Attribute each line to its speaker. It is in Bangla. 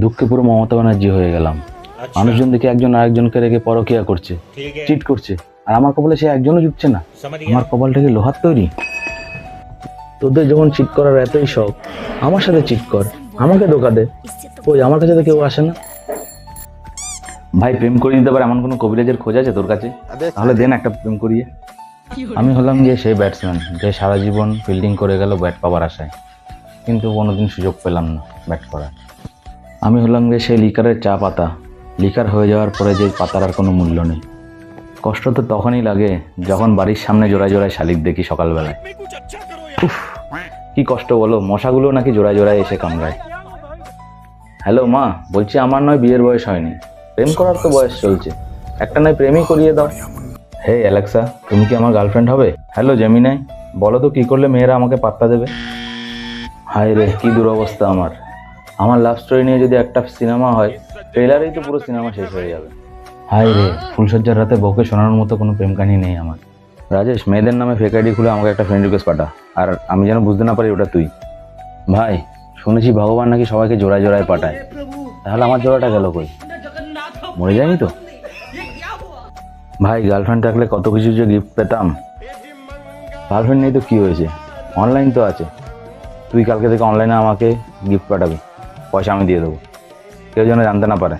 Speaker 1: দুঃখে পুরো মমতা ব্যানার্জি হয়ে গেলাম। মানুষজন দেখে একজন আরেকজনকে রেখে পরকিয়া করছে, চিট করছে, আর আমার কপালে সে একজনও জুটছে না। আমার কপালটা কি লোহার তৈরি? তোদের যখন চিট করার এতই শখ, আমার সাথে চিট কর, আমাকে ধোকা দে। ওই আমার কাছে তো কেউ আসে না। ভাই, প্রেম করিয়ে দিতে পারে এমন কোনো কবিরাজের খোঁজ আছে তোর কাছে? তাহলে দেন একটা প্রেম করিয়ে। আমি হলাম গিয়ে সেই ব্যাটসম্যান যে সারা জীবন ফিল্ডিং করে গেল ব্যাট পাওয়ার আশায়, কিন্তু কোনোদিন সুযোগ পেলাম না ব্যাট করার। আমি হলাম গিয়ে সেই লিকারের চা পাতা, লিকার হয়ে যাওয়ার পরে যে পাতার আর কোনো মূল্য নেই। কষ্ট তো তখনই লাগে যখন বাড়ির সামনে জোড়ায় জোড়ায় শালিক দেখি সকালবেলায়। উফ, কি কষ্ট বলো, মশাগুলো নাকি জোড়ায় জোড়ায় এসে কামড়ায়। হ্যালো মা, বলছি আমার নয় বিয়ের বয়স হয়নি, প্রেম করার তো বয়স চলছে, একটা নয় প্রেমই করিয়ে দাও। হে অ্যালেক্সা, তুমি কি আমার গার্লফ্রেন্ড হবে? হ্যালো জেমিনাই, বলো তো কি করলে মেয়েরা আমাকে পাত্তা দেবে? হায় রে, কি দুরবস্থা আমার। আমার লাভ স্টোরি নিয়ে যদি একটা সিনেমা হয়, ট্রেলারেই তো পুরো সিনেমা শেষ হয়ে যাবে। হায় রে, ফুলসজ্জার রাতে বউকে শোনানোর মতো কোনো প্রেম কাহিনী নেই আমার। রাজেশ, মেয়েদের নামে ফেক আইডি খুলে আমাকে একটা ফ্রেন্ড রিকোয়েস্ট পাঠা, আর আমি যেন বুঝতে না পারি ওটা তুই। ভাই, শুনেছি ভগবান নাকি সবাইকে জোড়ায় জোড়ায় পাঠায়, তাহলে আমার জোড়াটা গেল কই? মরে যায়নি তো? ভাই, গার্লফ্রেন্ড থাকলে কত কিছু যে গিফট পেতাম। গার্লফ্রেন্ড নেই তো কি হয়েছে, অনলাইন তো আছে। তুই কালকে থেকে অনলাইনে আমাকে গিফট পাঠাবি, পয়সা আমি দিয়ে দেবো, কেউ যেন জানতে না পারে।